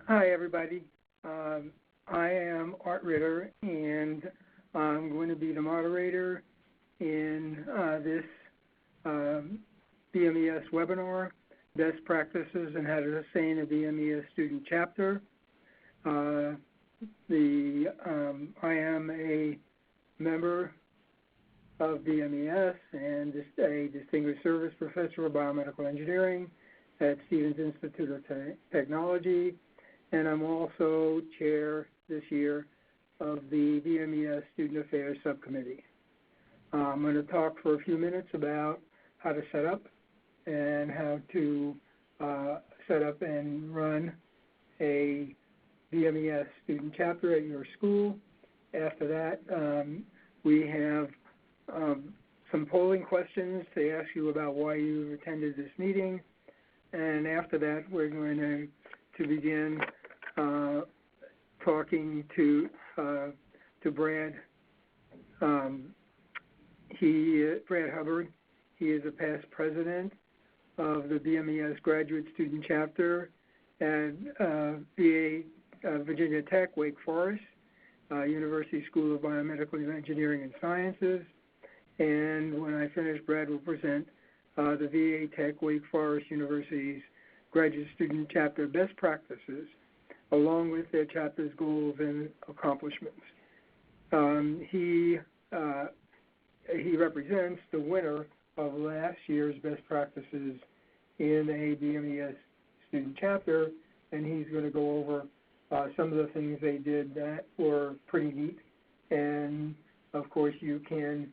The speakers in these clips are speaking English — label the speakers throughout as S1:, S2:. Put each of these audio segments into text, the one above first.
S1: Hi, everybody. I am Art Ritter, and I'm going to be the moderator in this BMES webinar, Best Practices and How to Sustain a BMES Student Chapter. I am a member of BMES and a Distinguished Service Professor of Biomedical Engineering at Stevens Institute of Technology, and I'm also chair this year of the BMES Student Affairs Subcommittee. I'm going to talk for a few minutes about how to set up and how to set up and run a BMES student chapter at your school. After that, we have some polling questions to ask you about why you attended this meeting. And after that, we're going to begin talking to Brad. Brad Hubbard. He is a past president of the BMES Graduate Student Chapter at Virginia Tech, Wake Forest, University School of Biomedical Engineering and Sciences. And when I finish, Brad will present the VA Tech Wake Forest University's Graduate Student Chapter Best Practices, along with their chapter's goals and accomplishments. He represents the winner of last year's Best Practices in a BMES Student Chapter, and he's going to go over some of the things they did that were pretty neat. And, of course, you can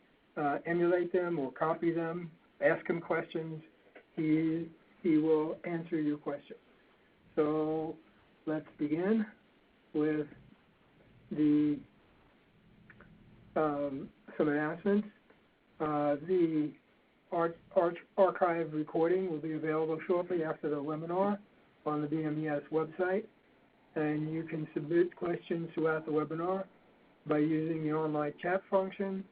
S1: emulate them or copy them, ask him questions. He will answer your questions. So let's begin with some announcements. The archive recording will be available shortly after the webinar on the BMES website, and you can submit questions throughout the webinar by using the online chat function.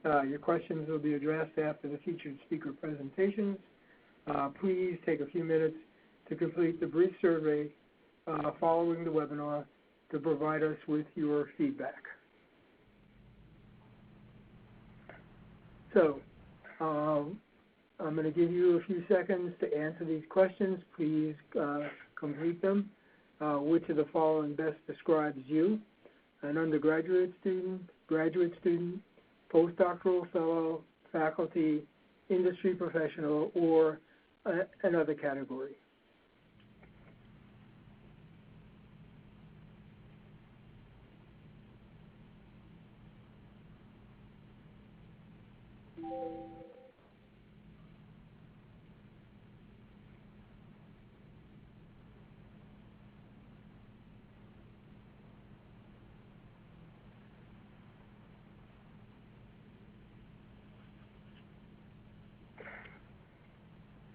S1: Your questions will be addressed after the featured speaker presentations. Please take a few minutes to complete the brief survey following the webinar to provide us with your feedback. So I'm going to give you a few seconds to answer these questions. Please complete them. Which of the following best describes you? An undergraduate student, graduate student, postdoctoral fellow, faculty, industry professional, or another category.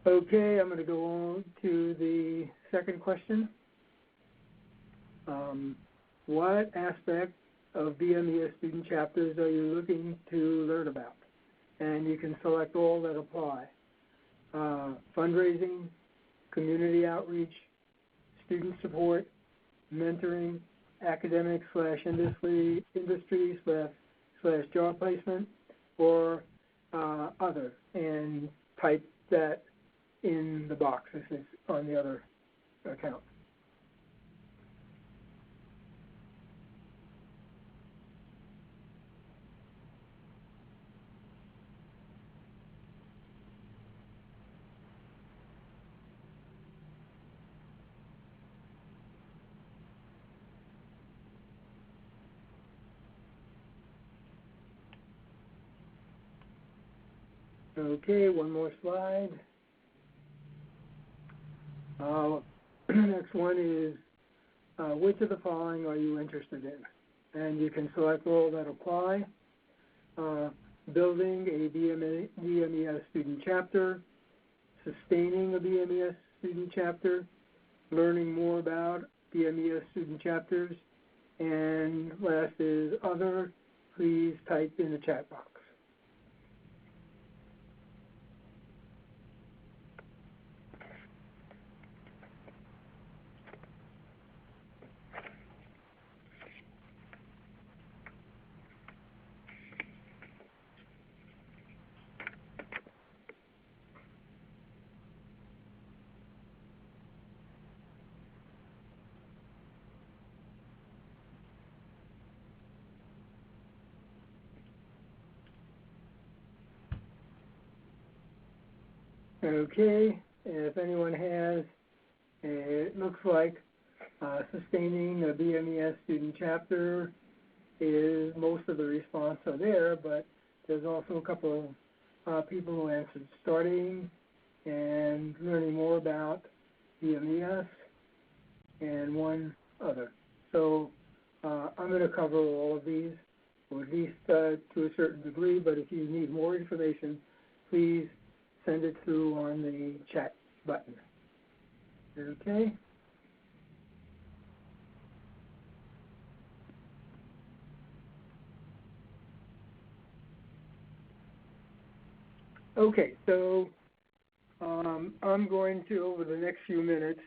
S1: Okay, I'm going to go on to the second question. What aspect of BMES student chapters are you looking to learn about? And you can select all that apply. Fundraising, community outreach, student support, mentoring, academic/industry/job placement, or other, and type that in the box. This is on the other account. Okay, one more slide. Next one is, which of the following are you interested in? And you can select all that apply. Building a BMES student chapter, sustaining a BMES student chapter, learning more about BMES student chapters, and last is other. Please type in the chat box. Okay, if anyone has, it looks like sustaining a BMES Student Chapter is most of the response are there, but there's also a couple of people who answered starting and learning more about BMES and one other. So I'm going to cover all of these, or at least to a certain degree, but if you need more information, please send it through on the chat button. Okay? Okay, so I'm going to, over the next few minutes,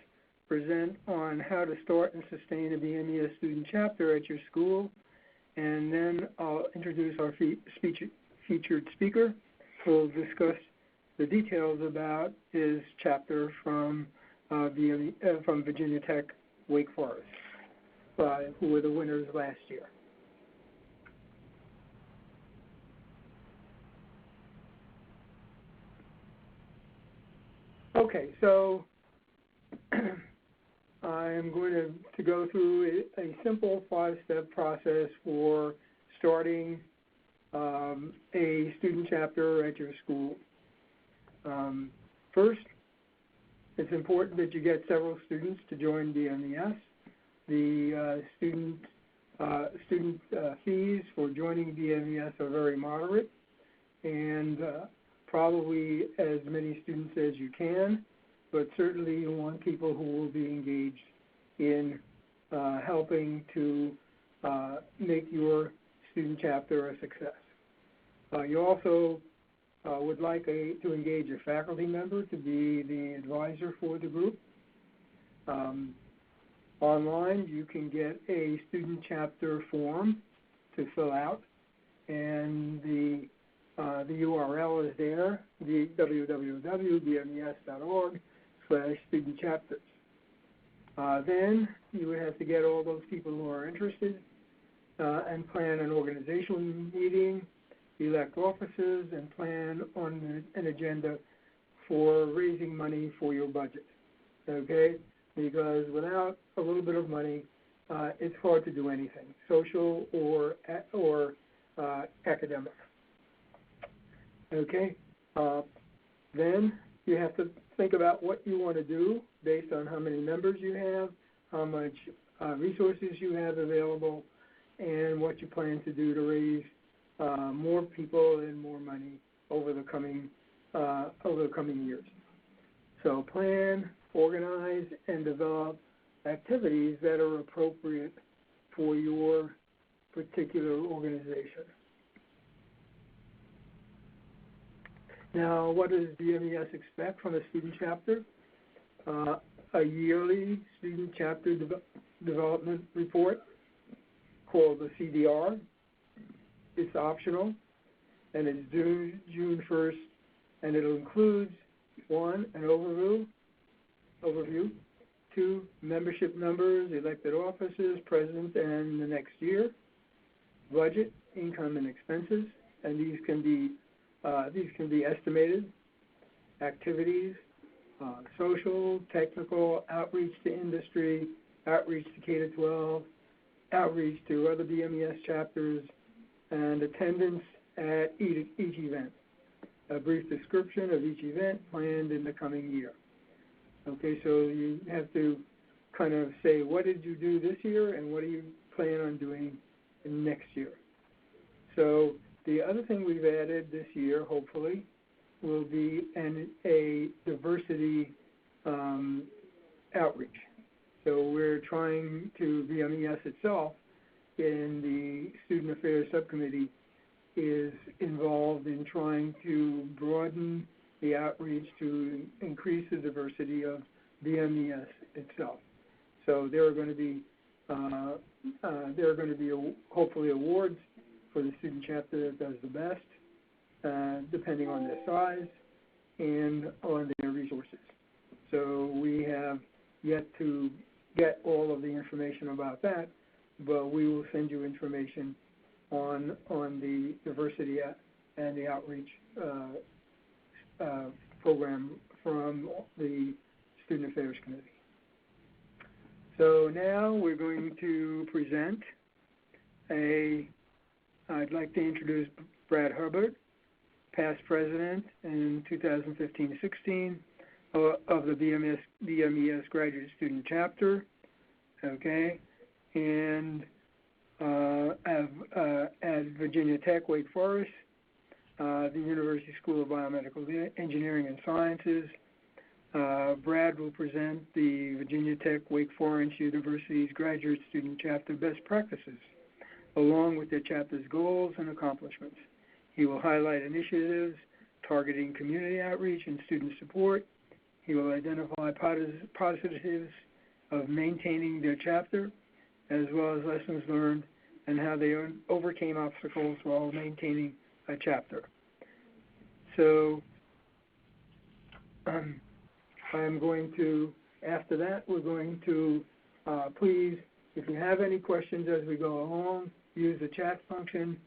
S1: present on how to start and sustain a BMES Student Chapter at your school, and then I'll introduce our featured speaker who will discuss the details about his chapter from Virginia Tech, Wake Forest, who were the winners last year. Okay, so I'm going to go through a simple 5-step process for starting a student chapter at your school. First, it's important that you get several students to join BMES. The student fees for joining BMES are very moderate, and probably as many students as you can, but certainly you want people who will be engaged in helping to make your student chapter a success. You also would like to engage a faculty member to be the advisor for the group. Online, you can get a student chapter form to fill out, and the URL is there, www.bmes.org/student-chapters. Then you would have to get all those people who are interested and plan an organizational meeting, elect officers, and plan on an agenda for raising money for your budget, okay? Because without a little bit of money, it's hard to do anything, social or academic. Okay, then you have to think about what you want to do based on how many members you have, how much resources you have available, and what you plan to do to raise more people and more money over the coming years. So plan, organize, and develop activities that are appropriate for your particular organization. Now, what does BMES expect from a student chapter? A yearly student chapter development report called the CDR. It's optional, and it's due June 1st, and it'll include 1, an overview, 2, membership numbers, elected officers, president, and the next year, budget, income, and expenses, and these can be estimated, activities, social, technical, outreach to industry, outreach to K-12, outreach to other BMES chapters, and attendance at each event. A brief description of each event planned in the coming year. Okay, so you have to kind of say, what did you do this year and what do you plan on doing next year? So the other thing we've added this year, hopefully, will be a diversity outreach. So we're trying to, BMES itself, in the Student Affairs Subcommittee, is involved in trying to broaden the outreach to increase the diversity of BMES itself. So there are going to be hopefully awards for the student chapter that does the best, depending on their size and on their resources. So we have yet to get all of the information about that, but we will send you information on the diversity and the outreach program from the Student Affairs Committee. So now we're going to present I'd like to introduce Brad Hubbard, past president in 2015-16 of the BMES Graduate Student Chapter, okay, and at Virginia Tech, Wake Forest, the University School of Biomedical Engineering and Sciences. Brad will present the Virginia Tech, Wake Forest University's Graduate Student Chapter best practices, along with their chapter's goals and accomplishments. He will highlight initiatives targeting community outreach and student support. He will identify positives of maintaining their chapter, as well as lessons learned and how they overcame obstacles while maintaining a chapter. So I'm going to, after that, we're going to, please, if you have any questions as we go along, use the chat function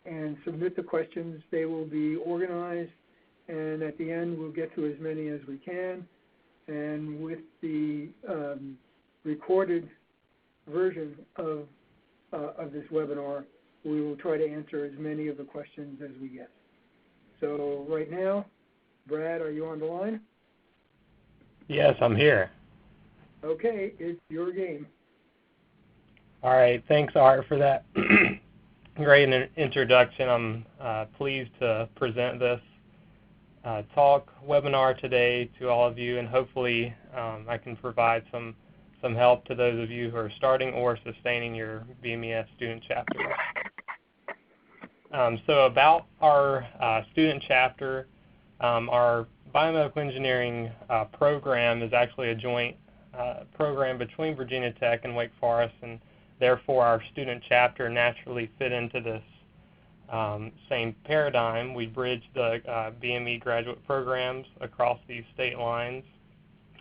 S1: and submit the questions. They will be organized, and at the end we'll get to as many as we can. And with the recorded version of this webinar, we will try to answer as many of the questions as we get. So right now, Brad, are you on the line?
S2: Yes, I'm here.
S1: Okay, it's your game.
S2: All right, thanks, Art, for that great introduction. I'm pleased to present this talk webinar today to all of you, and hopefully I can provide some help to those of you who are starting or sustaining your BMES Student Chapter. So about our student chapter, our biomedical engineering program is actually a joint program between Virginia Tech and Wake Forest, and therefore our student chapter naturally fit into this same paradigm. We bridge the BME graduate programs across these state lines,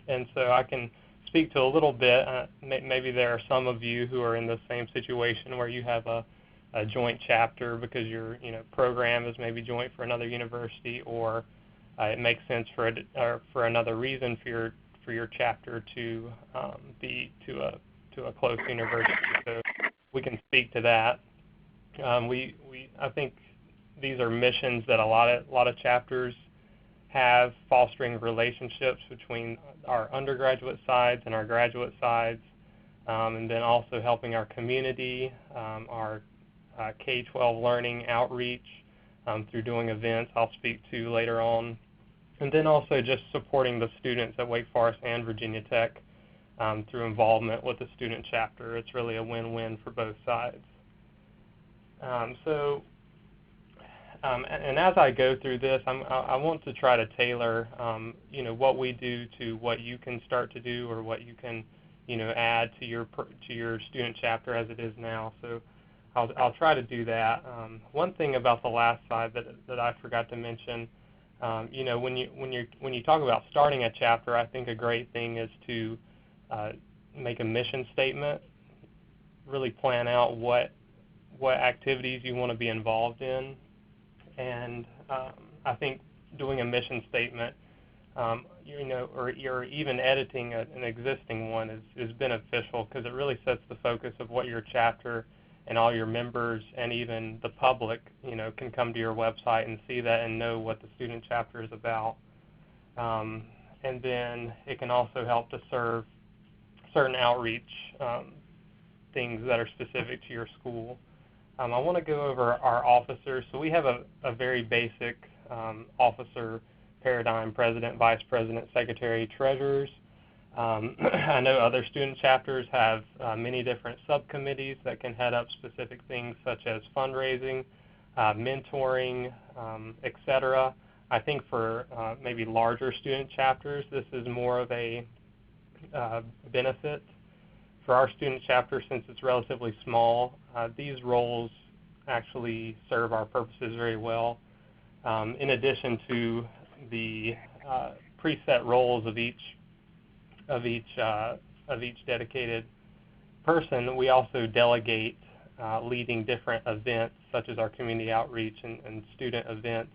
S2: and so I can speak to a little bit. Maybe there are some of you who are in the same situation where you have a joint chapter because your program is maybe joint for another university, or it makes sense for another reason for your chapter to be to a close university. So we can speak to that. I think these are missions that a lot of chapters have, fostering relationships between our undergraduate sides and our graduate sides, and then also helping our community, our K-12 learning outreach through doing events I'll speak to later on, and then also just supporting the students at Wake Forest and Virginia Tech through involvement with the student chapter. It's really a win-win for both sides. And as I go through this, I want to try to tailor, what we do to what you can start to do, or what you can, add to your student chapter as it is now. So I'll try to do that. One thing about the last slide that I forgot to mention, when you talk about starting a chapter, I think a great thing is to make a mission statement, really plan out what activities you want to be involved in. And I think doing a mission statement, or even editing an existing one is beneficial, because it really sets the focus of what your chapter and all your members and even the public, can come to your website and see that and know what the student chapter is about. And then it can also help to serve certain outreach things that are specific to your school. I want to go over our officers. So we have a very basic officer paradigm: president, vice president, secretary, treasurers. I know other student chapters have many different subcommittees that can head up specific things such as fundraising, mentoring, etc. I think for maybe larger student chapters, this is more of a benefit. For our student chapter, since it's relatively small, these roles actually serve our purposes very well. In addition to the preset roles of each dedicated person, we also delegate leading different events, such as our community outreach and student events,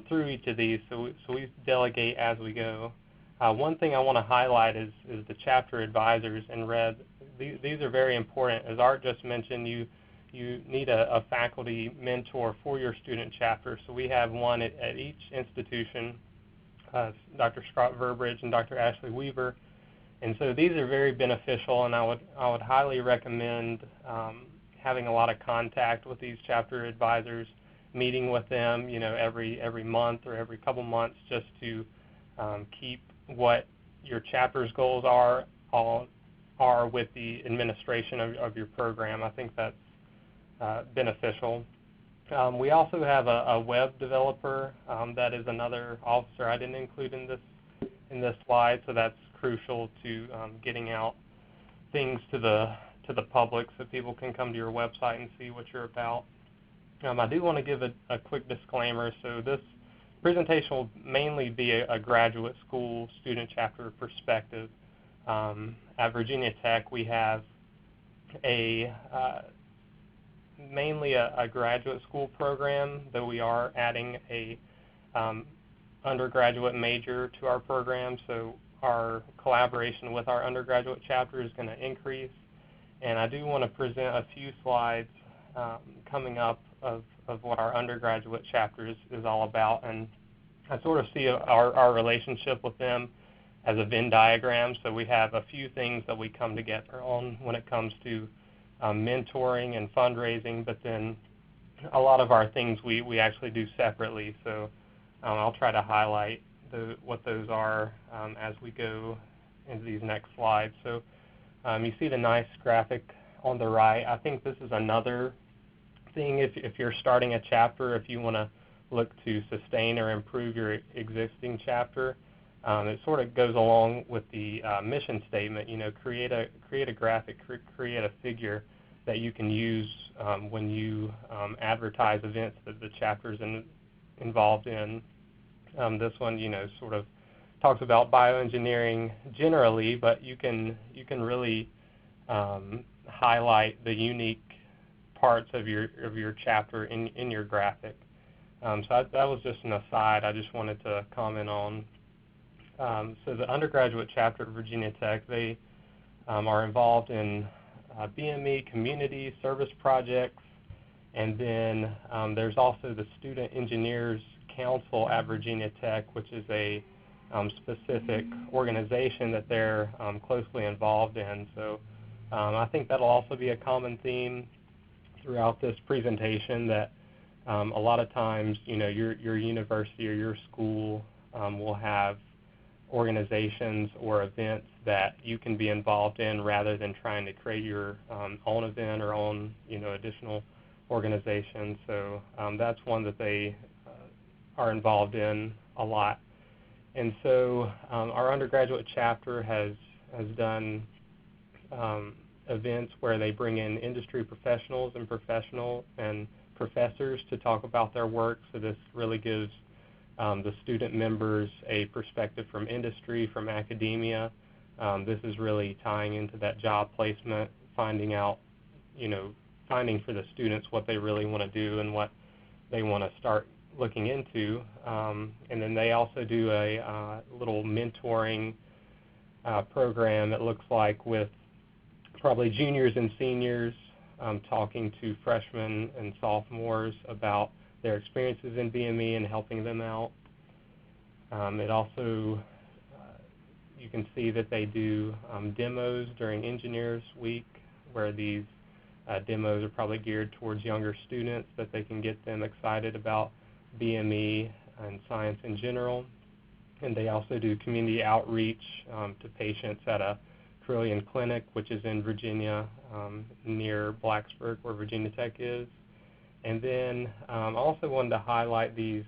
S2: through each of these, so we delegate as we go. One thing I want to highlight is the chapter advisors in red. These are very important. As Art just mentioned, you need a faculty mentor for your student chapter. So we have one at each institution, Dr. Scott Verbridge and Dr. Ashley Weaver. And so these are very beneficial, and I would highly recommend having a lot of contact with these chapter advisors, meeting with them, every month or every couple months, just to keep what your chapter's goals are with the administration of your program. I think that's beneficial. We also have a web developer. That is another officer I didn't include in this slide, so that's crucial to getting out things to the public so people can come to your website and see what you're about. I do want to give a quick disclaimer. So this presentation will mainly be a graduate school student chapter perspective. At Virginia Tech, we have mainly a graduate school program, though we are adding a undergraduate major to our program, so our collaboration with our undergraduate chapter is going to increase. And I do want to present a few slides coming up of what our undergraduate chapter is all about, and I sort of see our relationship with them as a Venn diagram. So we have a few things that we come together on when it comes to mentoring and fundraising, but then a lot of our things we actually do separately. So I'll try to highlight what those are as we go into these next slides. So you see the nice graphic on the right. I think this is another thing if you're starting a chapter, if you want to look to sustain or improve your existing chapter. It sort of goes along with the mission statement. Create a graphic, create a figure that you can use when you advertise events that the chapter's involved in. This one, sort of talks about bioengineering generally, but you can really highlight the unique parts of your chapter in your graphic. So that was just an aside I just wanted to comment on. So the undergraduate chapter at Virginia Tech, they are involved in BME community service projects, and then there's also the Student Engineers Council at Virginia Tech, which is a specific organization that they're closely involved in. So I think that'll also be a common theme throughout this presentation, that a lot of times, your university or your school will have organizations or events that you can be involved in rather than trying to create your own event or own, additional organizations. So that's one that they are involved in a lot. And so our undergraduate chapter has done events where they bring in industry professionals and professors to talk about their work. So this really gives the student members a perspective from industry, from academia. This is really tying into that job placement, finding for the students what they really want to do and what they want to start looking into. And then they also do a little mentoring program, it looks like, with probably juniors and seniors, talking to freshmen and sophomores about their experiences in BME and helping them out. It also, you can see that they do demos during Engineers Week, where these demos are probably geared towards younger students, that they can get them excited about BME and science in general. And they also do community outreach to patients at a Carilion Clinic, which is in Virginia, near Blacksburg, where Virginia Tech is. And then I also wanted to highlight these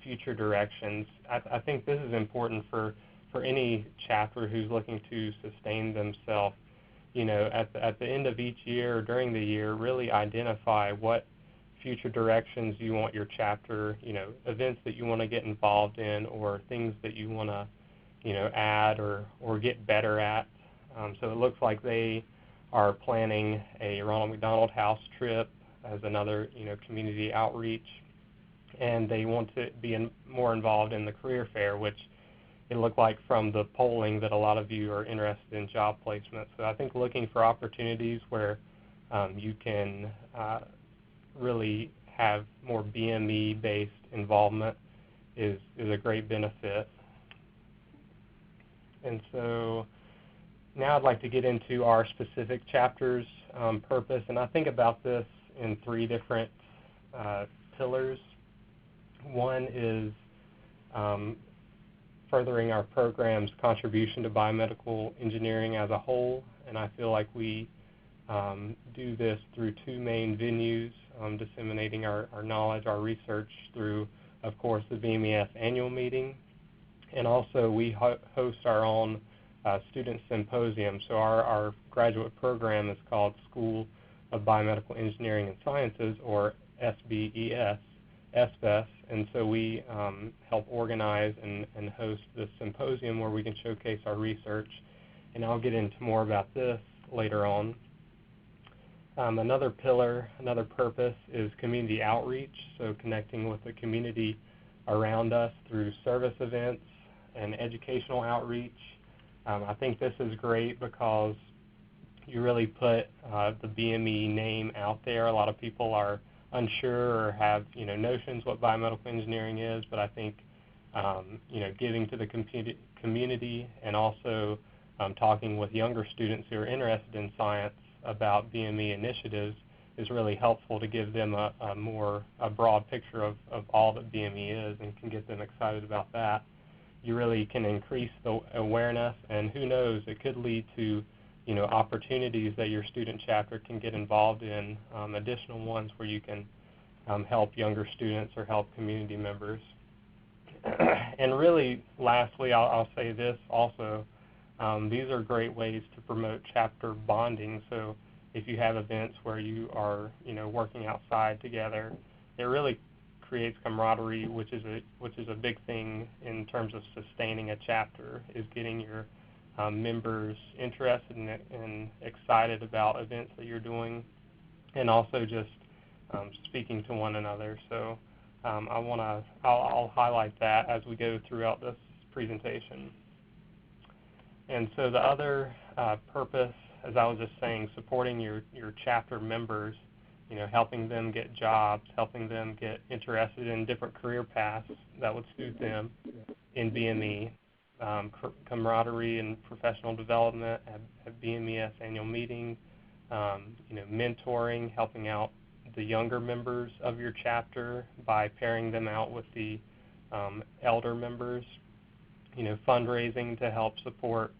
S2: future directions. I think this is important for any chapter who's looking to sustain themselves. At the end of each year or during the year, really identify what future directions you want your chapter, events that you want to get involved in, or things that you want to, add or get better at. So it looks like they are planning a Ronald McDonald House trip as another, community outreach. and they want to be more involved in the career fair, which it looked like from the polling that a lot of you are interested in job placement. So I think looking for opportunities where you can really have more BME-based involvement is a great benefit. And so now I'd like to get into our specific chapter's purpose, and I think about this in three different pillars. One is furthering our program's contribution to biomedical engineering as a whole, and I feel like we do this through two main venues, disseminating our knowledge, our research through, of course, the BMES annual meeting, and also we host our own student symposium. So our graduate program is called School of Biomedical Engineering and Sciences, or SBES, SBES, and so we help organize and host this symposium where we can showcase our research, and I'll get into more about this later on. Another pillar, another purpose is community outreach, so connecting with the community around us through service events and educational outreach. I think this is great because you really put the BME name out there. A lot of people are unsure or have notions what biomedical engineering is, but I think giving to the community and also talking with younger students who are interested in science about BME initiatives is really helpful to give them a broad picture of all that BME is and can get them excited about that. You really can increase the awareness, and who knows, it could lead to opportunities that your student chapter can get involved in, additional ones where you can help younger students or help community members. And really, lastly, I'll say this also, these are great ways to promote chapter bonding. So if you have events where you are working outside together, it really creates camaraderie, which is a big thing in terms of sustaining a chapter, is getting your members interested and excited about events that you're doing, and also just speaking to one another. So I'll highlight that as we go throughout this presentation. And so the other purpose, as I was just saying, supporting your chapter members, helping them get jobs, helping them get interested in different career paths that would suit them in BME, camaraderie and professional development at BMES annual meeting, mentoring, helping out the younger members of your chapter by pairing them out with the elder members, fundraising to help support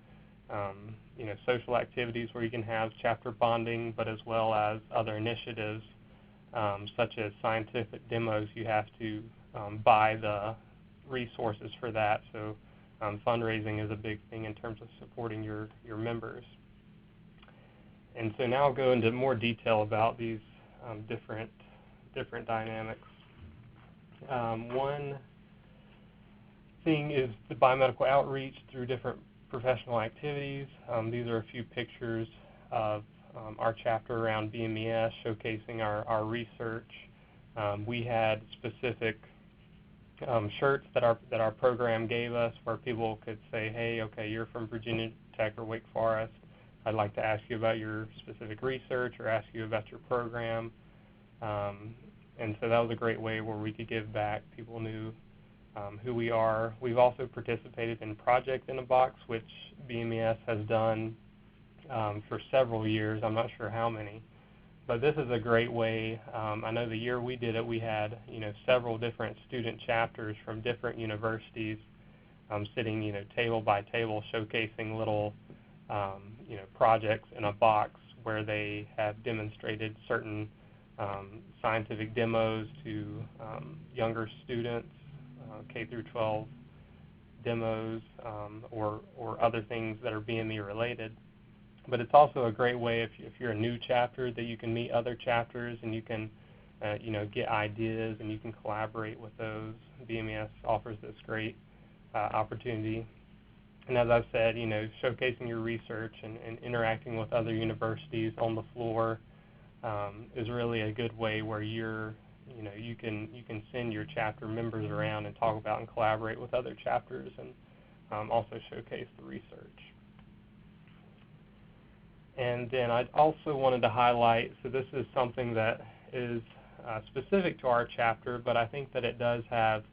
S2: social activities where you can have chapter bonding, but as well as other initiatives such as scientific demos. You have to buy the resources for that, so fundraising is a big thing in terms of supporting your members. And so now I'll go into more detail about these different dynamics. One thing is the biomedical outreach through different professional activities. These are a few pictures of our chapter around BMES showcasing our research. We had specific shirts that our program gave us where people could say, hey, okay, you're from Virginia Tech or Wake Forest. I'd like to ask you about your specific research or ask you about your program. And so that was a great way where we could give back. People knew who we are. We've also participated in Project in a Box, which BMES has done for several years. I'm not sure how many. But this is a great way. I know the year we did it, we had several different student chapters from different universities sitting table by table showcasing little projects in a box where they have demonstrated certain scientific demos to younger students, K through 12 demos, or other things that are BME related. But it's also a great way if you're a new chapter that you can meet other chapters and you can get ideas and you can collaborate with those. BMES offers this great opportunity. And as I've said, showcasing your research and interacting with other universities on the floor is really a good way where you're you can send your chapter members around and talk about and collaborate with other chapters, and also showcase the research. And then I also wanted to highlight, so this is something that is specific to our chapter, but I think that it does have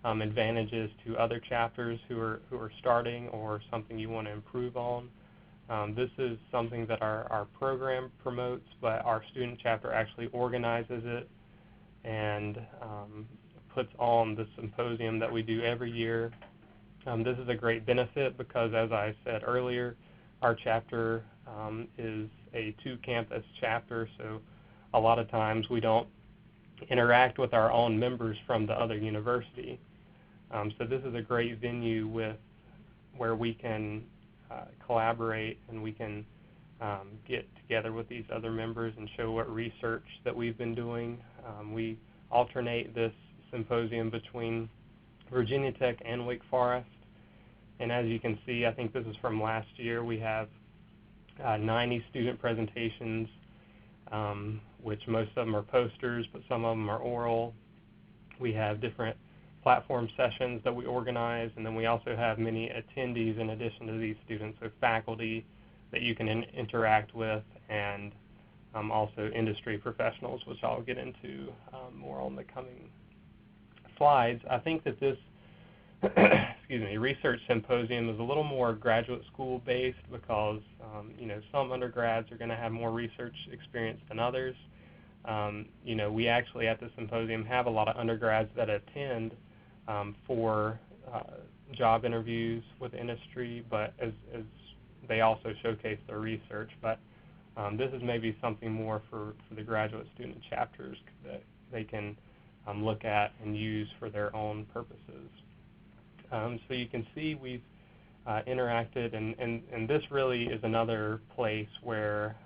S2: advantages to other chapters who are starting, or something you want to improve on. This is something that our program promotes, but our student chapter actually organizes it and puts on the symposium that we do every year. This is a great benefit because, as I said earlier, our chapter is a two-campus chapter, so a lot of times we don't interact with our own members from the other university. So this is a great venue where we can collaborate, and we can get together with these other members and show what research that we've been doing. We alternate this symposium between Virginia Tech and Wake Forest, and as you can see, I think this is from last year, we have 90 student presentations, which most of them are posters, but some of them are oral. We have different platform sessions that we organize, and then we also have many attendees in addition to these students, so faculty that you can interact with, and also industry professionals, which I'll get into more on the coming slides. I think that this research symposium is a little more graduate school based because some undergrads are going to have more research experience than others. We actually at the symposium have a lot of undergrads that attend for job interviews with industry, but as they also showcase their research. But this is maybe something more for the graduate student chapters that they can look at and use for their own purposes. So you can see we've interacted, and this really is another place where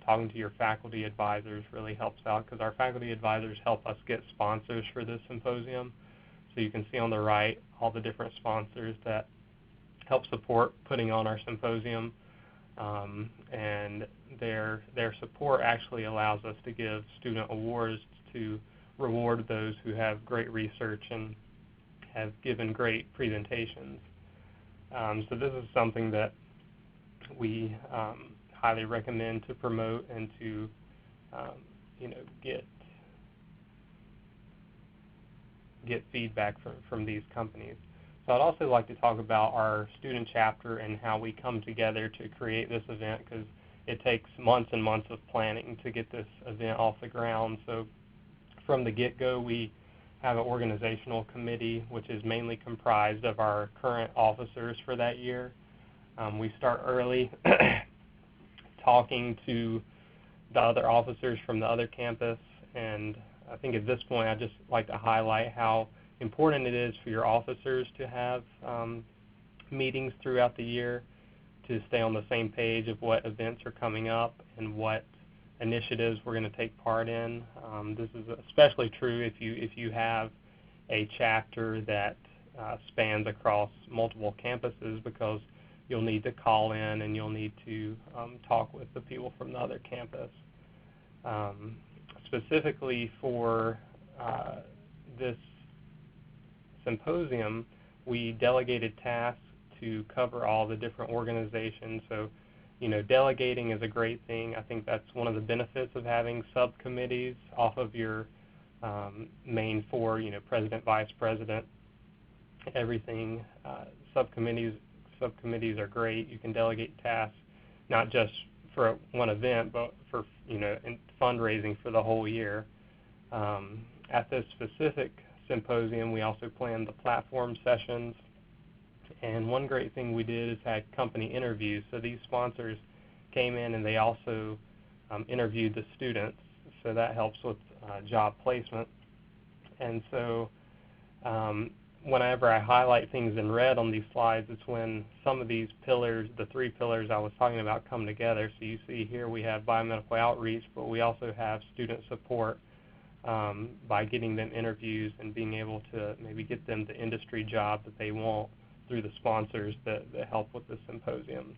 S2: talking to your faculty advisors really helps out, because our faculty advisors help us get sponsors for this symposium. So you can see on the right all the different sponsors that help support putting on our symposium, and their support actually allows us to give student awards to reward those who have great research and have given great presentations. So this is something that we highly recommend to promote and to get feedback from these companies. So I'd also like to talk about our student chapter and how we come together to create this event, because it takes months and months of planning to get this event off the ground. So from the get-go, we have an organizational committee, which is mainly comprised of our current officers for that year. We start early talking to the other officers from the other campus, and I think at this point I'd just like to highlight how important it is for your officers to have meetings throughout the year to stay on the same page of what events are coming up and what initiatives we're going to take part in. This is especially true if you have a chapter that spans across multiple campuses, because you'll need to call in and you'll need to talk with the people from the other campus. Specifically for this symposium, we delegated tasks to cover all the different organizations. So, delegating is a great thing. I think that's one of the benefits of having subcommittees off of your main four, president, vice president, everything. Subcommittees are great. You can delegate tasks, not just for one event, but for, in fundraising for the whole year. At this specific symposium, we also planned the platform sessions. And one great thing we did is had company interviews. So these sponsors came in and they also interviewed the students. So that helps with job placement. And so whenever I highlight things in red on these slides, it's when some of these pillars, the three pillars I was talking about, come together. So you see here we have biomedical outreach, but we also have student support by getting them interviews and being able to maybe get them the industry job that they want through the sponsors that help with the symposium.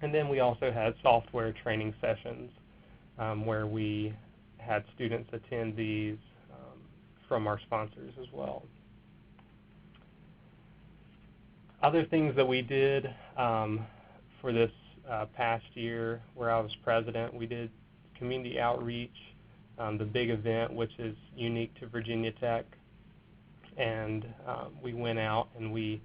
S2: And then we also had software training sessions where we had students attend these from our sponsors as well. Other things that we did for this past year where I was president, we did community outreach, the big event, which is unique to Virginia Tech, and we went out and we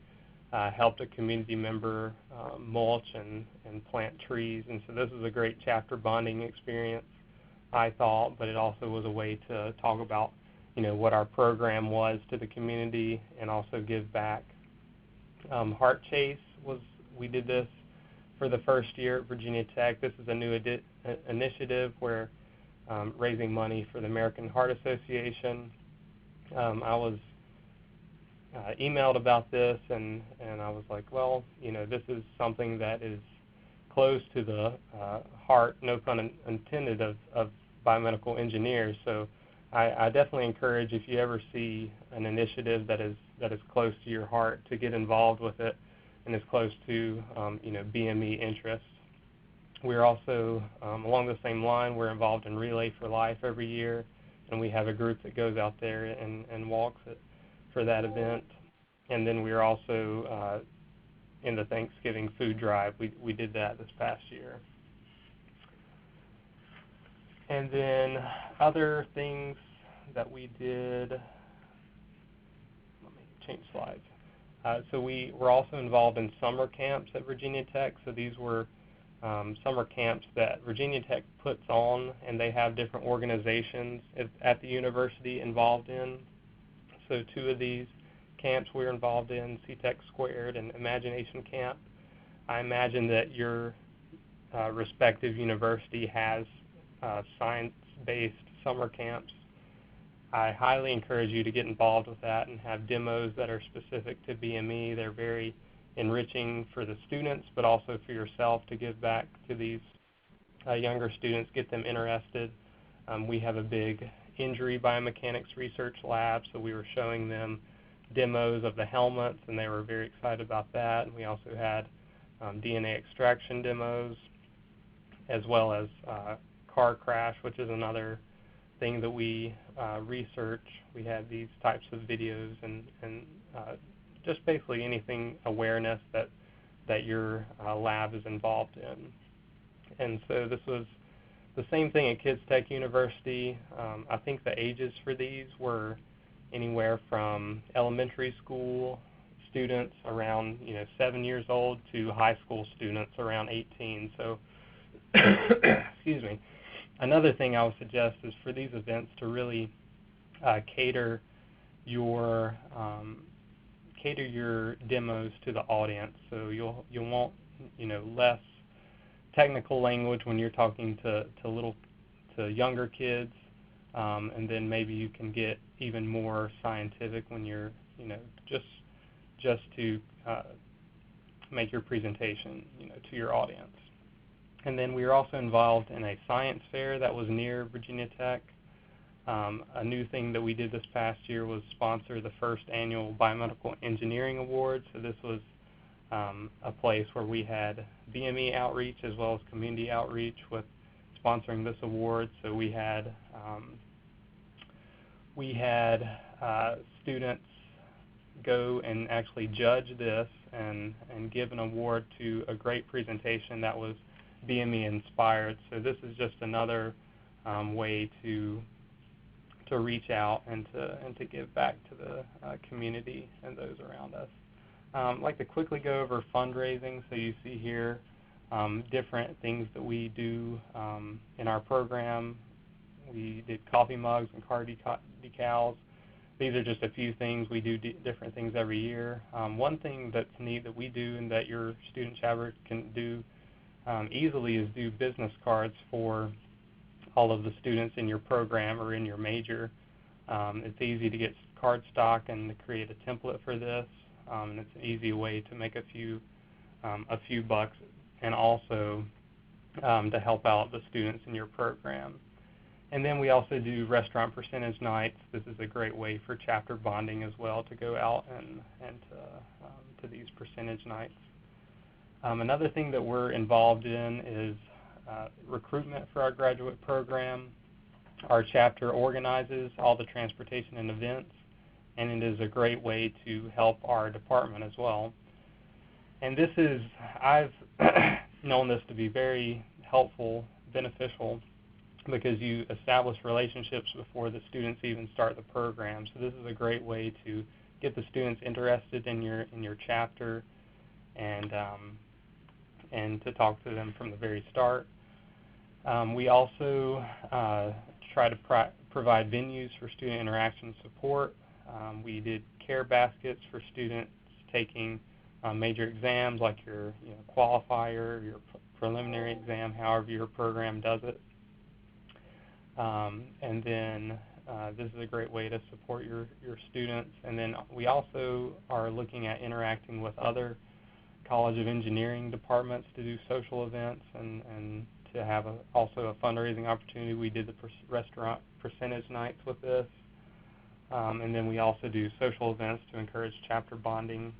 S2: helped a community member mulch and plant trees, and so this was a great chapter bonding experience, I thought, but it also was a way to talk about, what our program was to the community and also give back. Heart Chase we did this for the first year at Virginia Tech. This is a new initiative where raising money for the American Heart Association. I was emailed about this, and I was like, well, this is something that is close to the heart, no pun intended, of biomedical engineers. So I definitely encourage, if you ever see an initiative that is close to your heart, to get involved with it and is close to BME interests. We're also, along the same line, we're involved in Relay for Life every year, and we have a group that goes out there and walks it for that event. And then we're also in the Thanksgiving food drive. We did that this past year. And then other things that we did, let me change slides. So we were also involved in summer camps at Virginia Tech. So these were summer camps that Virginia Tech puts on, and they have different organizations at the university involved in. So two of these camps we're involved in, CTech Squared and Imagination Camp. I imagine that your respective university has science-based summer camps. I highly encourage you to get involved with that and have demos that are specific to BME. They're very enriching for the students, but also for yourself to give back to these younger students, get them interested. We have a big injury biomechanics research lab, so we were showing them demos of the helmets, and they were very excited about that. And we also had DNA extraction demos, as well as car crash, which is another thing that we research. We had these types of videos and just basically anything awareness that your lab is involved in. And so this was the same thing at Kids Tech University. I think the ages for these were anywhere from elementary school students around 7 years old to high school students around 18. So excuse me. Another thing I would suggest is for these events to really cater your demos to the audience. So you'll want less technical language when you're talking to younger kids, and then maybe you can get even more scientific when you're just to make your presentation to your audience. And then we were also involved in a science fair that was near Virginia Tech. A new thing that we did this past year was sponsor the first annual Biomedical Engineering Awards. So this was a place where we had BME Outreach as well as community outreach with sponsoring this award. So we had students go and actually judge this and give an award to a great presentation that was BME inspired. So this is just another way to reach out and to give back to the community and those around us. I'd like to quickly go over fundraising. So you see here different things that we do in our program. We did coffee mugs and car decals. These are just a few things. We do different things every year. One thing that's neat that we do and that your student chapter can do easily is do business cards for all of the students in your program or in your major. It's easy to get cardstock and to create a template for this, and it's an easy way to make a few bucks and also to help out the students in your program. And then we also do restaurant percentage nights. This is a great way for chapter bonding as well, to go out and to these percentage nights. Another thing that we're involved in is recruitment for our graduate program. Our chapter organizes all the transportation and events, and it is a great way to help our department as well. And this is, I've known this to be very helpful, beneficial, because you establish relationships before the students even start the program. So this is a great way to get the students interested in your chapter, and to talk to them from the very start. We also try to provide venues for student interaction support. We did care baskets for students taking major exams like your qualifier, your preliminary exam, however your program does it. And then this is a great way to support your students. And then we also are looking at interacting with other College of Engineering departments to do social events and to have also a fundraising opportunity. We did the restaurant percentage nights with this. And then we also do social events to encourage chapter bonding.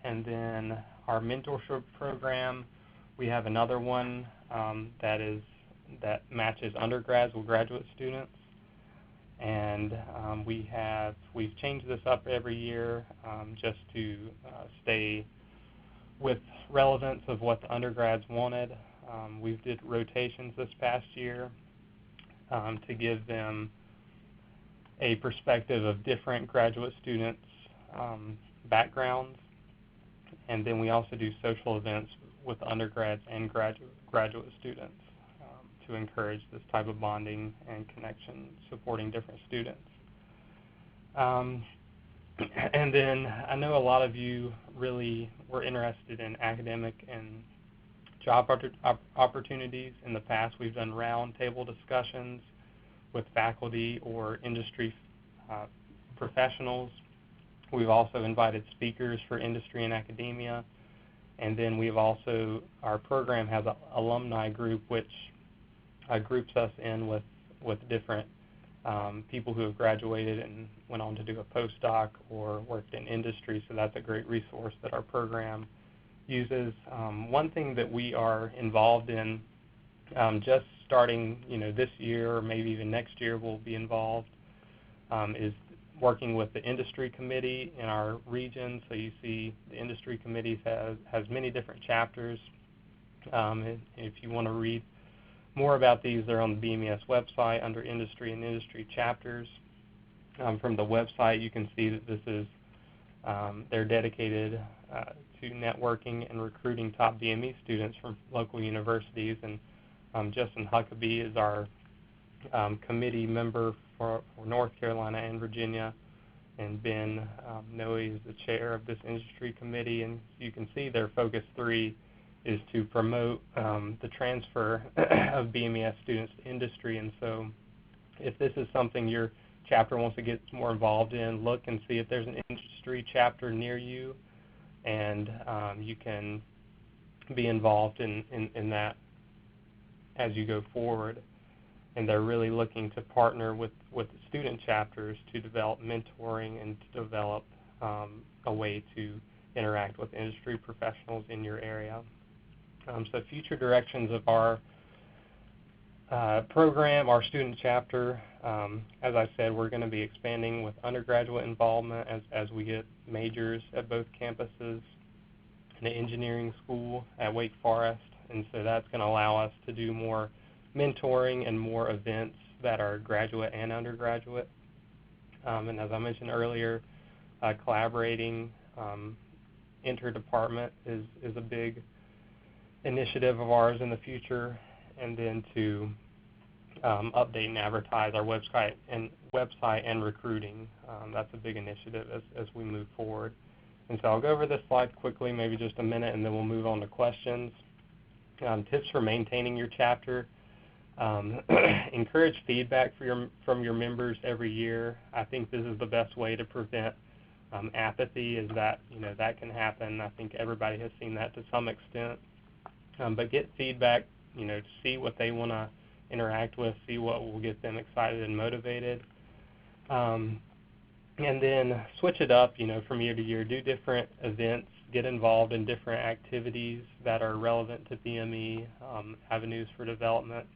S2: And then our mentorship program, we have another one that matches undergrads with graduate students. And we've changed this up every year just to stay with relevance of what the undergrads wanted. We did rotations this past year to give them a perspective of different graduate students' backgrounds. And then we also do social events with undergrads and graduate students to encourage this type of bonding and connection, supporting different students. And then I know a lot of you really were interested in academic and job opportunities. In the past, we've done roundtable discussions with faculty or industry professionals. We've also invited speakers for industry and academia. And then we've also, our program has an alumni group which groups us in with different people who have graduated and went on to do a postdoc or worked in industry, so that's a great resource that our program uses. One thing that we are involved in, just starting this year or maybe even next year we'll be involved, is working with the industry committee in our region. So you see the industry committee has many different chapters. And if you want to read more about these, they're on the BMES website under industry and industry chapters. From the website, you can see that this is they're dedicated to networking and recruiting top BME students from local universities. And Justin Huckabee is our committee member for North Carolina and Virginia, and Ben Noe is the chair of this industry committee. And you can see their Focus 3 is to promote the transfer of BMES students to industry. And so if this is something your chapter wants to get more involved in, look and see if there's an industry chapter near you, and you can be involved in that as you go forward. And they're really looking to partner with the student chapters to develop mentoring and to develop a way to interact with industry professionals in your area. So future directions of our program, our student chapter, as I said, we're going to be expanding with undergraduate involvement as we get majors at both campuses, in the engineering school at Wake Forest, and so that's going to allow us to do more mentoring and more events that are graduate and undergraduate. And as I mentioned earlier, collaborating interdepartment is a big initiative of ours in the future, and then to update and advertise our website and recruiting. That's a big initiative as we move forward. And so I'll go over this slide quickly, maybe just a minute, and then we'll move on to questions. Tips for maintaining your chapter. Encourage feedback from your members every year. I think this is the best way to prevent apathy, is that that can happen. I think everybody has seen that to some extent. But get feedback, to see what they want to interact with, see what will get them excited and motivated. And then switch it up, from year to year. Do different events, get involved in different activities that are relevant to BME, avenues for development.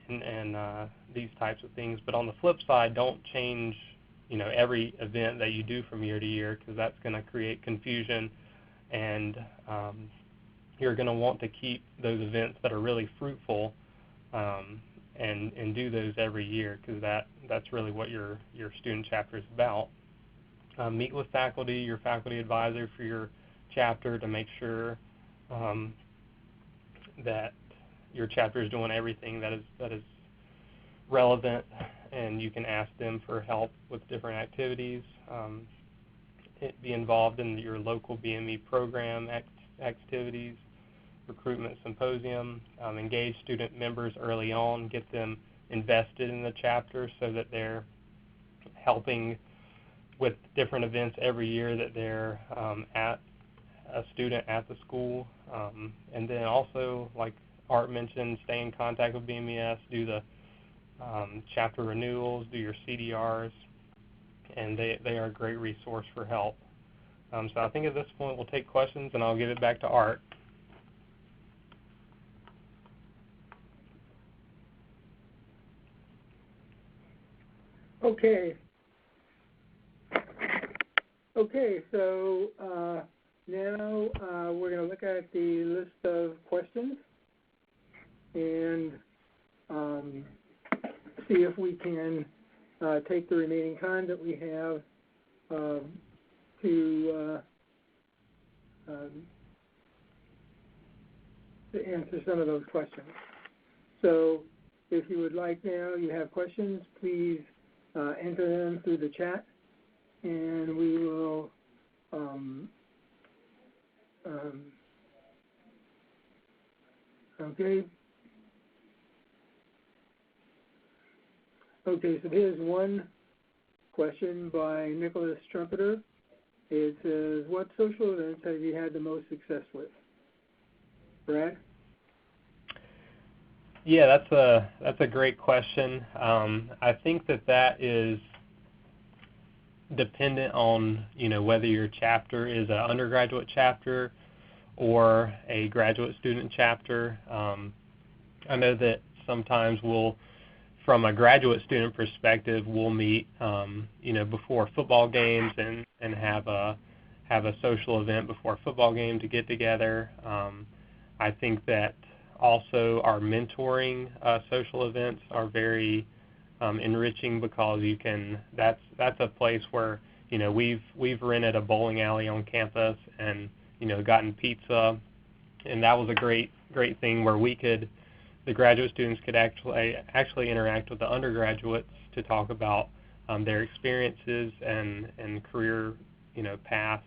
S2: and these types of things. But on the flip side, don't change, every event that you do from year to year, because that's going to create confusion, and you're going to want to keep those events that are really fruitful, and do those every year, because that's really what your student chapter is about. Meet with faculty, your faculty advisor for your chapter, to make sure that your chapter is doing everything that is relevant, and you can ask them for help with different activities. Be involved in your local BME program activities, recruitment symposium, engage student members early on, get them invested in the chapter so that they're helping with different events every year that they're at a student at the school. And then also, like Art mentioned, stay in contact with BMES, do the chapter renewals, do your CDRs, and they are a great resource for help. So I think at this point we'll take questions, and I'll give it back to Art.
S1: Okay. Okay, so now we're going to look at the list of questions and see if we can take the remaining time that we have to answer some of those questions. So if you would like now, you have questions, please enter them through the chat, and we will okay. Okay, so here's one question by Nicholas Trumpeter. It says, what social events have you had the most success with? Brad?
S2: Yeah, that's a great question. I think that is dependent on whether your chapter is an undergraduate chapter or a graduate student chapter. I know that sometimes from a graduate student perspective, we'll meet before football games and have a social event before a football game to get together. I think that also our mentoring social events are very enriching, because that's a place where we've rented a bowling alley on campus and gotten pizza, and that was a great thing where the graduate students could actually interact with the undergraduates to talk about their experiences and career paths,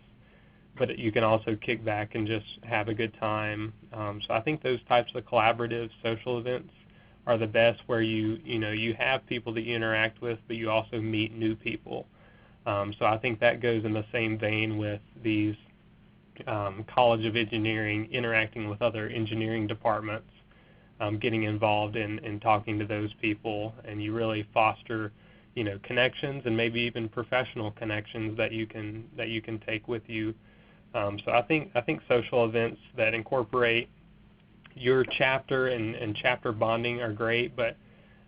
S2: but you can also kick back and just have a good time. So I think those types of collaborative social events are the best, where you have people that you interact with, but you also meet new people. So I think that goes in the same vein with these College of Engineering, interacting with other engineering departments, getting involved in talking to those people, and you really foster connections, and maybe even professional connections that you can take with you. So I think social events that incorporate your chapter and chapter bonding are great, but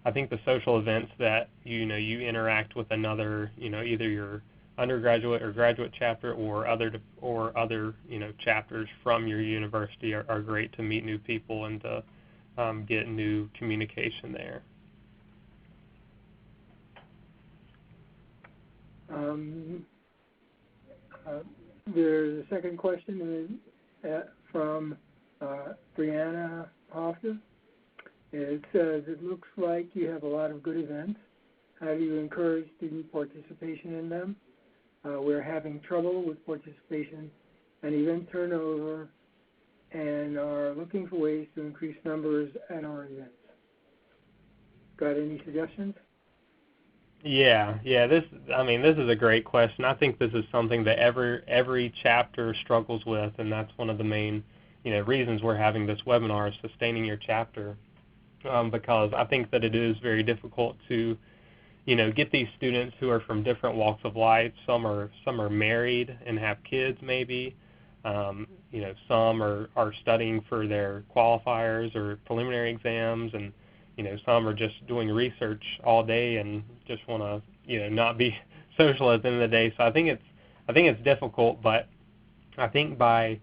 S2: I think the social events that you interact with another, either your undergraduate or graduate chapter or other chapters from your university are great to meet new people and to get new communication there.
S1: There's a second question from Brianna Hoffner. It says, it looks like you have a lot of good events. How do you encourage student participation in them? We're having trouble with participation and event turnover, and are looking for ways to increase numbers at our events. Got any suggestions?
S2: Yeah. This is a great question. I think this is something that every chapter struggles with, and that's one of the main reasons we're having this webinar, is sustaining your chapter, because I think that it is very difficult to get these students who are from different walks of life. Some are married and have kids, maybe. Some are studying for their qualifiers or preliminary exams, and some are just doing research all day and just want to, not be social at the end of the day. So I think it's difficult, but I think by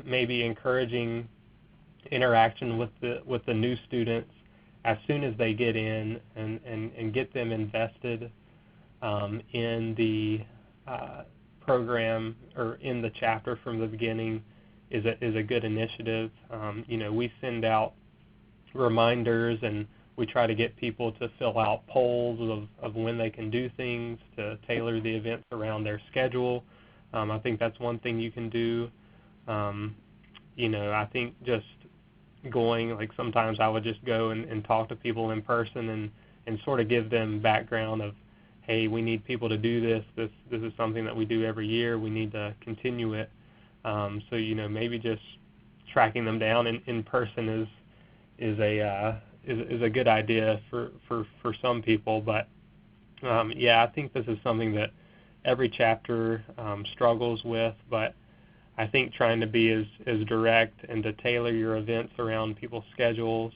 S2: maybe encouraging interaction with the new students as soon as they get in and get them invested in the program or in the chapter from the beginning is a good initiative. We send out reminders and we try to get people to fill out polls of when they can do things to tailor the events around their schedule. I think that's one thing you can do. I think just going, like sometimes I would just go and talk to people in person and sort of give them background of, hey, we need people to do this. This is something that we do every year. We need to continue it. So maybe just tracking them down in person is a good idea for some people. But I think this is something that every chapter struggles with. But I think trying to be as direct and to tailor your events around people's schedules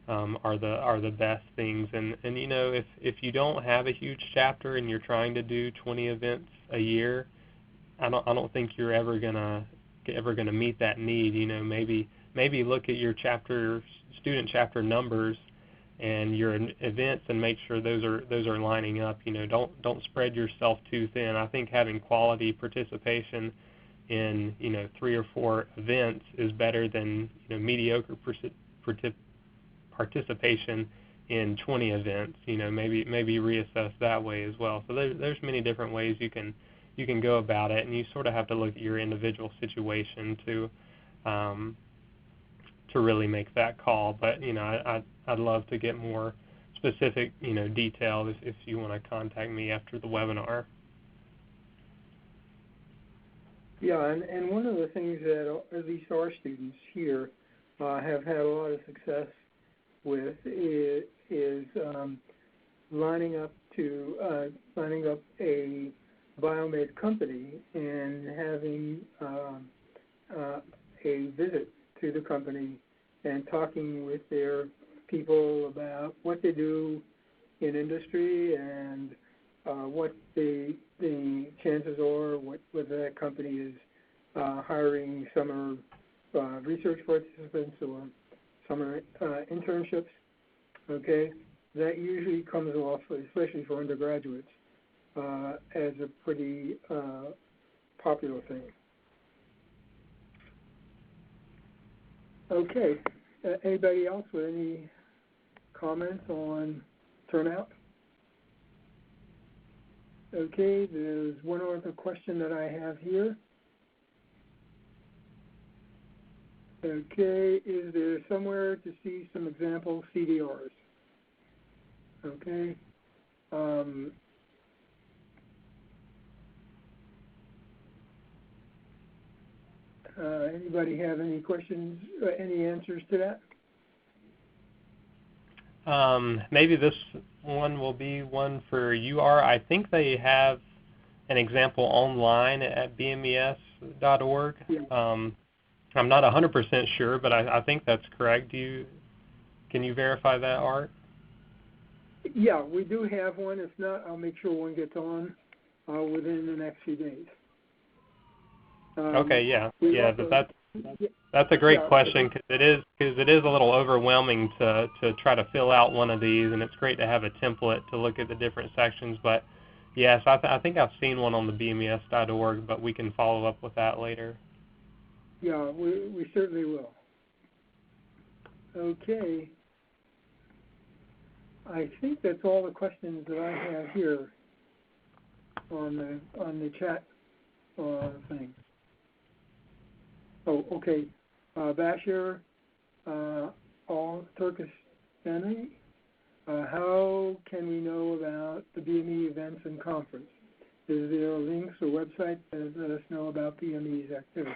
S2: are the best things. And if you don't have a huge chapter and you're trying to do 20 events a year, I don't think you're ever gonna meet that need. Maybe look at your student chapter numbers and your events and make sure those are lining up. Don't spread yourself too thin. I think having quality participation in 3 or 4 events is better than mediocre participation in 20 events. Maybe reassess that way as well. So there's many different ways you can go about it, and you sort of have to look at your individual situation to really make that call. But I'd love to get more specific detail if you want to contact me after the webinar.
S1: Yeah, and one of the things that at least our students here have had a lot of success with is lining up a biomed company and having a visit to the company and talking with their people about what they do in industry and what the chances are, whether that company is hiring summer research participants or summer internships. Okay, that usually comes off, especially for undergraduates, as a pretty popular thing. Okay, anybody else with any comments on turnout? Okay, there's one other question that I have here. Okay, is there somewhere to see some example CDRs? Okay. Anybody have any questions, any answers to that?
S2: Maybe this one will be one for UR. I think they have an example online at BMES.org.
S1: Yeah.
S2: I'm not 100% sure, but I think that's correct. Can you verify that, Art?
S1: Yeah, we do have one. If not, I'll make sure one gets on within the next few days.
S2: Okay, yeah, but that's a great question because it is a little overwhelming to try to fill out one of these, and it's great to have a template to look at the different sections. But yes, I think I've seen one on the BMES.org, but we can follow up with that later.
S1: Yeah, we certainly will. Okay. I think that's all the questions that I have here on the chat thing. Oh, okay. Bashir Al-Turkistani, how can we know about the BME events and conference? Is there links or website that let us know about BME's activities?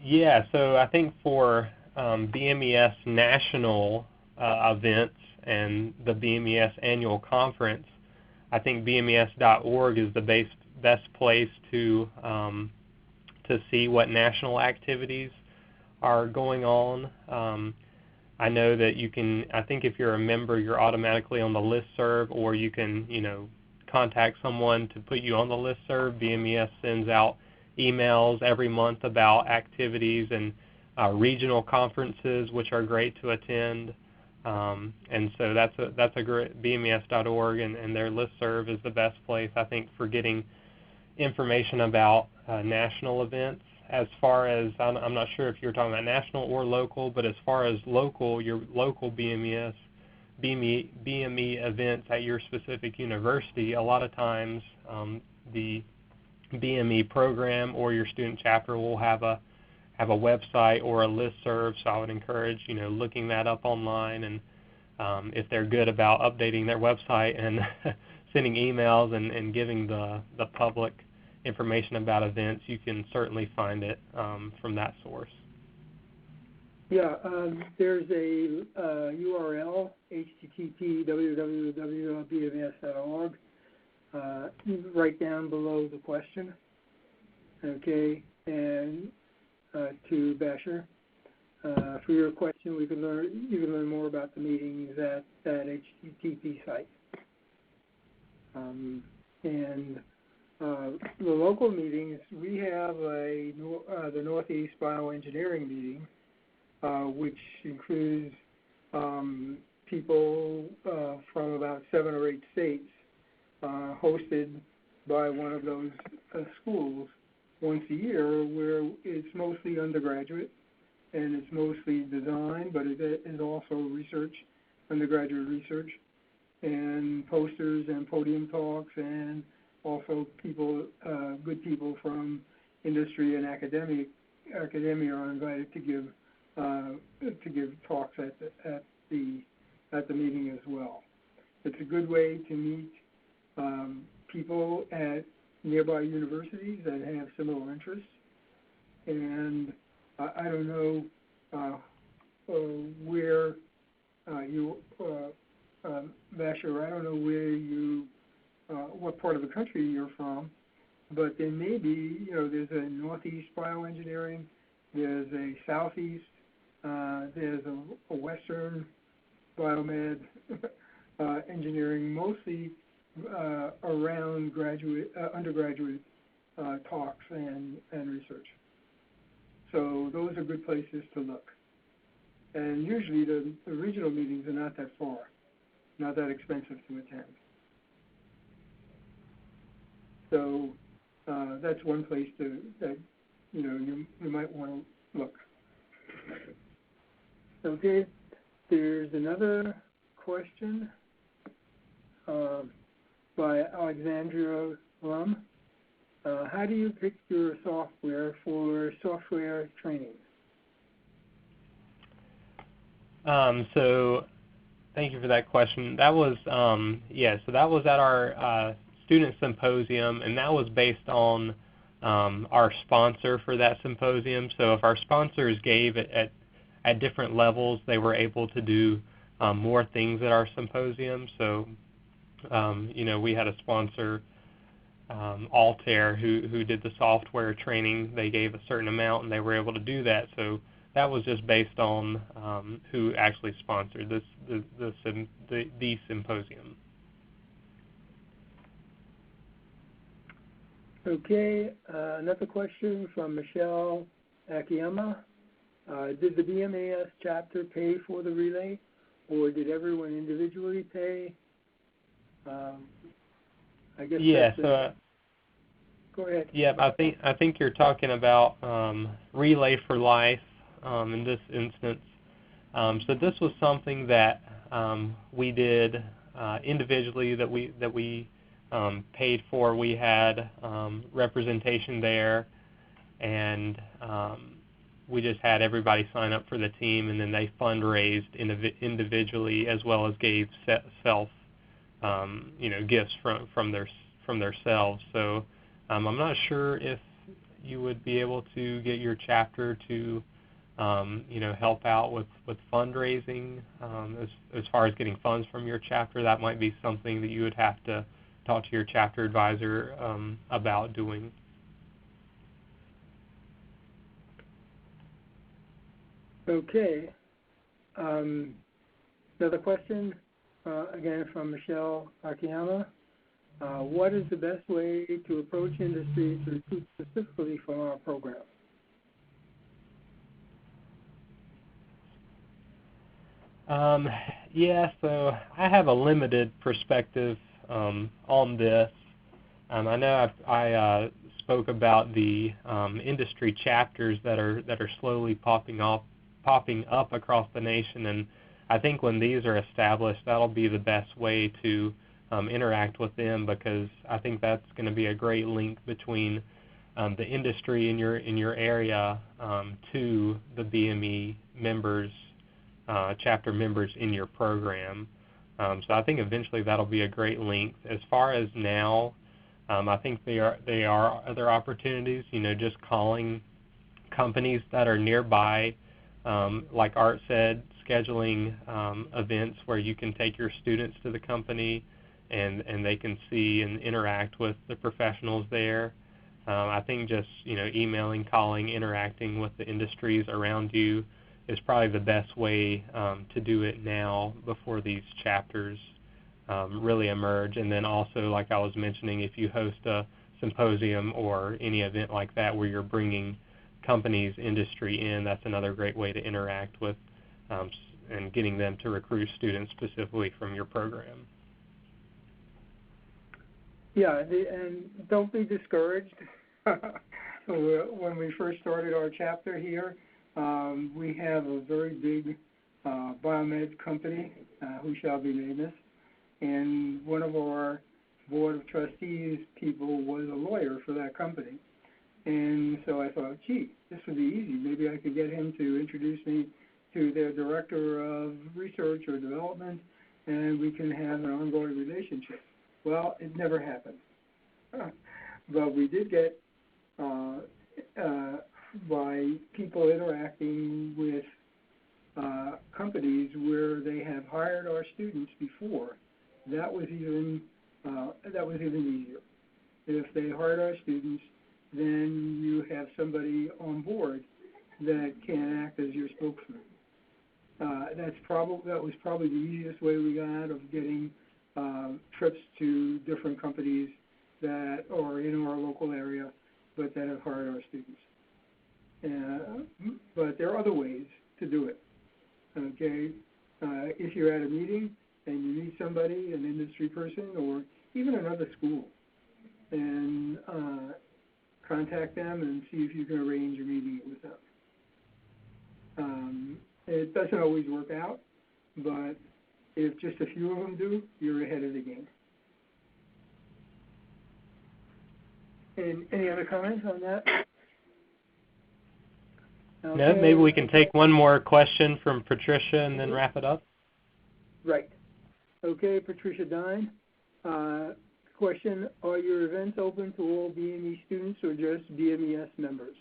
S2: Yeah, so I think for BMES national events and the BMES annual conference, I think BMES.org is the best place to see what national activities are going on. I know that you can, I think if you're a member, you're automatically on the listserv, or you can, contact someone to put you on the listserv. BMES sends out emails every month about activities and regional conferences, which are great to attend. And so that's a great, BMES.org and their listserv is the best place, I think, for getting information about national events. As far as, I'm not sure if you're talking about national or local, but as far as local, your local BME events at your specific university, a lot of times the BME program or your student chapter will have a website or a listserv, so I would encourage, looking that up online, and if they're good about updating their website and sending emails and giving the public information about events, you can certainly find it from that source.
S1: Yeah, there's a URL, http://www.bmes.org, right down below the question, okay, and to Basher. For your question, you can learn more about the meetings at that HTTP site. And the local meetings, we have the Northeast Bioengineering meeting, which includes people from about 7 or 8 states, hosted by one of those schools once a year, where it's mostly undergraduate and it's mostly design, but it is also research, undergraduate research, and posters and podium talks, and also people, good people from industry and academia are invited to give talks at the meeting as well. It's a good way to meet people at nearby universities that have similar interests, and I don't know where you, Vasher, I don't know where you, what part of the country you're from, but there may be, there's a Northeast Bioengineering, there's a Southeast, there's a Western Biomed engineering, mostly around undergraduate talks and research. So those are good places to look. And usually the regional meetings are not that far, not that expensive to attend. So that's one place that you might want to look. Okay, there's another question by Alexandria Lum. How do you pick your software for software training?
S2: So thank you for that question. That was, so that was at our student symposium, and that was based on our sponsor for that symposium. So if our sponsors gave it at different levels, they were able to do more things at our symposium. So, we had a sponsor, Altair, who did the software training. They gave a certain amount, and they were able to do that. So that was just based on who actually sponsored the symposium.
S1: Okay, another question from Michelle Akiyama. Did the BMES chapter pay for the relay, or did everyone individually pay? I guess.
S2: Yeah.
S1: Go ahead.
S2: Yeah, I think you're talking about Relay for Life in this instance. So this was something that we did individually, that we paid for. We had representation there, and we just had everybody sign up for the team, and then they fundraised individually, as well as gave self gifts from themselves. So I'm not sure if you would be able to get your chapter to help out with fundraising as far as getting funds from your chapter. That might be something that you would have to talk to your chapter advisor about doing.
S1: Okay. Another question, again from Michelle Akiyama. What is the best way to approach industry to recruit specifically from our program?
S2: Yeah, so I have a limited perspective on this. I know I spoke about the industry chapters that are slowly popping up across the nation, and I think when these are established, that'll be the best way to interact with them, because I think that's going to be a great link between the industry in your area to the BME members, chapter members in your program. So I think eventually that'll be a great link. As far as now, I think there are other opportunities. Just calling companies that are nearby, like Art said, scheduling events where you can take your students to the company and they can see and interact with the professionals there. I think just emailing, calling, interacting with the industries around you is probably the best way to do it now before these chapters really emerge. And then also, like I was mentioning, if you host a symposium or any event like that where you're bringing companies, industry in, that's another great way to interact with and getting them to recruit students specifically from your program.
S1: Yeah, and don't be discouraged. When we first started our chapter here, we have a very big biomed company who shall be nameless, and one of our board of trustees people was a lawyer for that company. And so I thought, gee, this would be easy. Maybe I could get him to introduce me to their director of research or development, and we can have an ongoing relationship. Well, it never happened. But we did get, by people interacting with companies where they have hired our students before, that was even easier. If they hired our students, then you have somebody on board that can act as your spokesman. That was probably the easiest way we got of getting trips to different companies that are in our local area, but that have hired our students. But there are other ways to do it. Okay, if you're at a meeting and you meet somebody, an industry person, or even another school, and contact them and see if you can arrange a meeting with them. It doesn't always work out, but if just a few of them do, you're ahead of the game. And any other comments on that? Okay.
S2: No, maybe we can take one more question from Patricia and then wrap it up.
S1: Right. Okay, Patricia Dine. Question, are your events open to all BME students or just BMES members?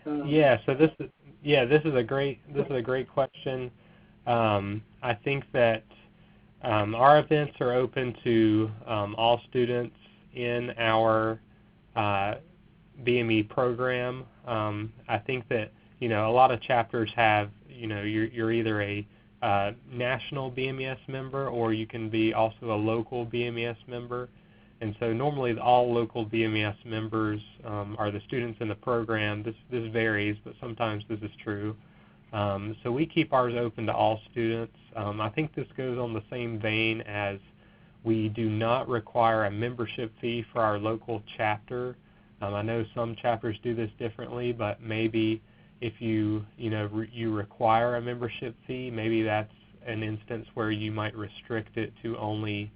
S2: So this is a great question. I think that our events are open to all students in our BME program. I think that a lot of chapters have you're either a national BMES member or you can be also a local BMES member. And so normally all local BMES members are the students in the program. This varies, but sometimes this is true. So we keep ours open to all students. I think this goes on the same vein as we do not require a membership fee for our local chapter. I know some chapters do this differently, but maybe if you require a membership fee, maybe that's an instance where you might restrict it to only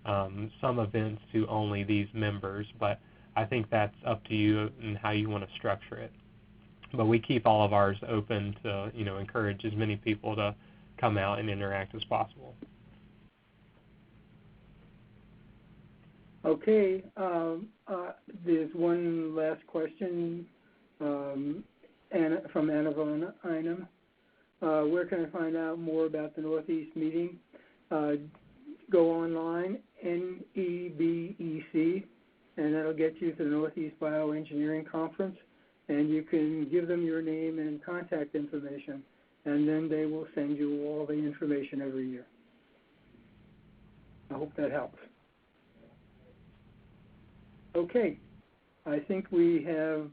S2: some events to only these members. But I think that's up to you and how you want to structure it. But we keep all of ours open to encourage as many people to come out and interact as possible.
S1: Okay, there's one last question from Anna Von Einem. Where can I find out more about the Northeast meeting? Go online, NEBEC, and that'll get you to the Northeast Bioengineering Conference. and you can give them your name and contact information, and then they will send you all the information every year. I hope that helps. Okay, I think we have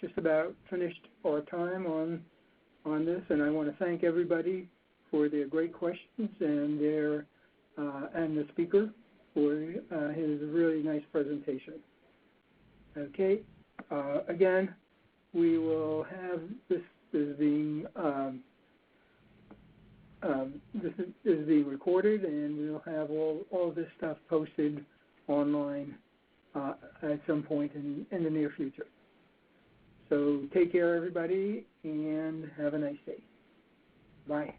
S1: just about finished our time on this, and I want to thank everybody for their great questions and and the speaker for his really nice presentation. Okay, again, we will have this is being recorded, and we'll have all this stuff posted online at some point in the near future. So take care, everybody, and have a nice day. Bye.